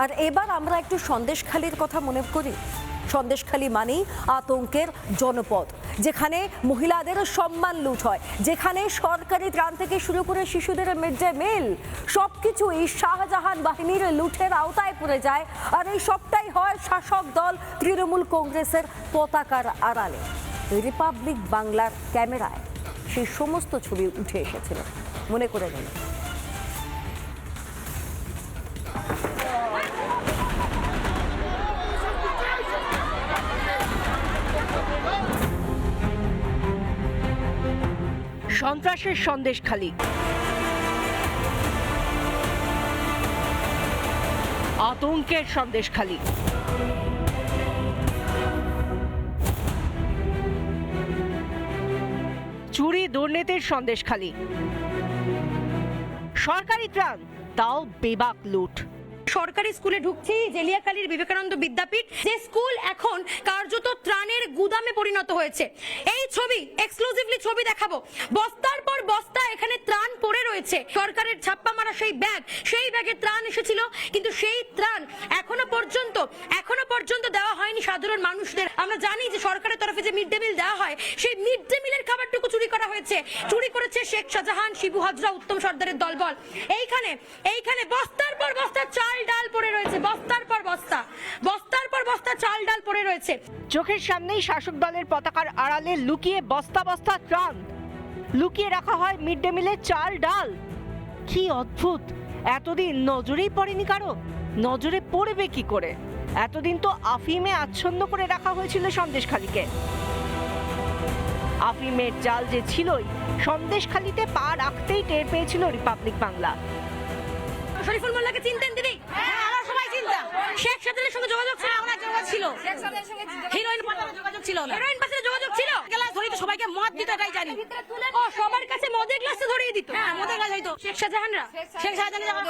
আর এবার আমরা একটু সন্দেশখালীর কথা মনে করি। সন্দেশখালী মানেই আতঙ্কের জনপদ, যেখানে মহিলাদের সম্মান লুট হয়, যেখানে সরকারি ত্রাণ থেকে শুরু করে শিশুদের মিড ডে মিল সবকিছু এই শাহজাহান বাহিনীর লুটের আওতায় পড়ে যায়। আর এই সবটাই হয় শাসক দল তৃণমূল কংগ্রেসের পতাকার আড়ালে। রিপাবলিক বাংলার ক্যামেরায় সেই সমস্ত ছবি উঠে এসেছিল, মনে করে নিন। সন্ত্রাসের সন্দেশখালী, আতঙ্কের সন্দেশখালী, চুরি দুর্নীতির সন্দেশখালী, সরকারি ত্রাণ তাও বেবাক লুট। সরকারি স্কুলে ঢুকছি, জেলিয়াখালীর বিবেকানন্দ বিদ্যাপীঠ, যে স্কুল এখন কার্যত ত্রাণের গুদামে পরিণত হয়েছে। এই ছবি এক্সক্লুসিভলি ছবি দেখাবো, বস্তার পর বস্তা এখানে ত্রাণ পড়ে রয়েছে। সরকারের ছাপ্পা মারা সেই ব্যাগে ত্রাণ এসেছিল, কিন্তু সেই ত্রাণ এখনো পর্যন্ত দেওয়া হয়নি সাধারণ মানুষদের। আমরা জানি যে সরকারের তরফে যে মিড ডে মিল দেওয়া হয়, সেই মিড ডে মিলের খাবারটুকু চুরি করা হয়েছে। চুরি করেছে শেখ শাহজাহান, শিবু হাজরা, উত্তম সর্দারের দলবল। এইখানে বস্তার পর বস্তা চাল ডাল পড়ে রয়েছে, বস্তার পর বস্তা চাল ডাল পড়ে রয়েছে। চোখের সামনেই শাসক দলের পতাকার আড়ালে লুকিয়ে বস্তা বস্তা ত্রাণ লুকিয়ে রাখা হয়। মিড ডে মিলের চাল ডাল, কি অদ্ভুত! এতদিন নজরেই পড়েনি কারো। নজরে পড়বে কি করে? এতদিন তো আফিমে আচ্ছন্ন করে রাখা হয়েছিল সন্দেশখালীকে। আফিমের জাল যে ছিলই, সন্দেশখালীতে পা রাখতেই টের পেয়েছিল রিপাবলিক বাংলা। শরীফুল মোল্লাকে চিনতেন দিদি? হ্যাঁ, আমরা সবাই চিনতাম। শেখ সাদিলের সঙ্গে যোগাযোগ ছিল? আমরা যোগাযোগ ছিল। হিরোইন পাচারে যোগাযোগ ছিল না? হিরোইন পাচারে যোগাযোগ ছিল। গ্লাস ধরিয়ে তো সবাইকে মদ দিত, এটাই জানি। ও সবার কাছে মদের গ্লাস ধরিয়ে দিত। হ্যাঁ, মদের গ্লাস হইতো। শেখ শাহজাহানরা,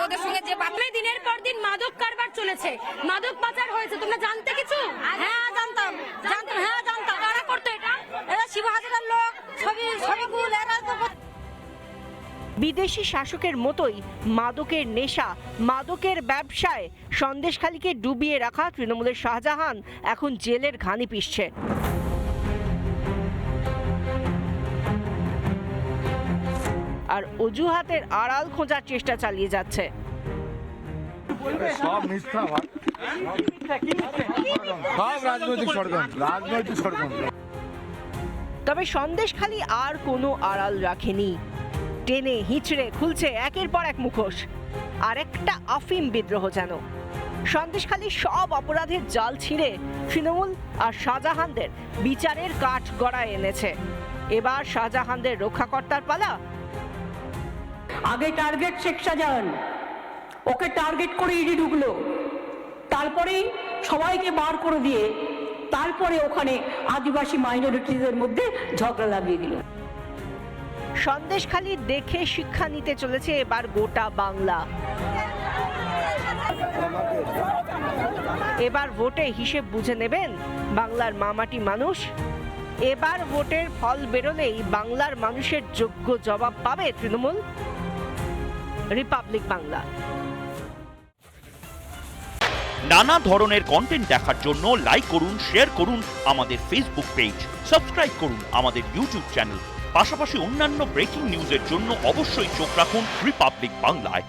ওদের সঙ্গে যে বাপরে দিনের পর দিন মাদক কারবার চলেছে, মাদক পাচার হয়েছে, তোমরা জানতে কিছু? হ্যাঁ জানতাম। কারা করতো এটা? এরা শিবু হাজরার লোক, ছবিগুল, এরা তো। বিদেশি শাসকের মতোই মাদকের নেশা, মাদকের ব্যবসায় সন্দেশখালীকে ডুবিয়ে রাখা তৃণমূলের শাহজাহান এখন জেলের ঘানি পিষছে। আর অজুহাতের আড়াল খোঁজার চেষ্টা চালিয়ে যাচ্ছে। সব মিথ্যা, সব রাজনৈতিক ষড়যন্ত্র। তবে সন্দেশখালী আর কোনো আড়াল রাখেনি। টেনে হিচড়ে খুলছে একের পর এক মুখোশ। আর একটা আফিম বিদ্রোহ যেন। সন্দেশখালী সব অপরাধের জাল ছিঁড়ে তৃণমূল আর শাহজাহানদের বিচারের কাঠ গড়ায় এনেছে। এবার শাহজাহানদের রক্ষাকর্তার পালা। আগে টার্গেট শেখ শাহজাহান, ওকে টার্গেট করে ইডি ঢুকলো, তারপরেই সবাইকে বার করে দিয়ে তারপরে ওখানে আদিবাসী মাইনরিটিদের মধ্যে ঝগড়া লাগিয়ে দিল। সন্দেশখালী দেখে শিক্ষা নিতে চলেছে এবার গোটা বাংলা। এবার ভোটে হিসেব বুঝে নেবেন বাংলার মামাটি মানুষ। এবার ভোটের ফল বেরোলেই বাংলার মানুষের যোগ্য জবাব পাবে তৃণমূল। রিপাবলিক বাংলা। নানা ধরনের কন্টেন্ট দেখার জন্য লাইক করুন, শেয়ার করুন আমাদের ফেসবুক পেজ, সাবস্ক্রাইব করুন আমাদের ইউটিউব চ্যানেল। পাশাপাশি অন্যান্য ব্রেকিং নিউজের জন্য অবশ্যই চোখ রাখুন রিপাবলিক বাংলায়।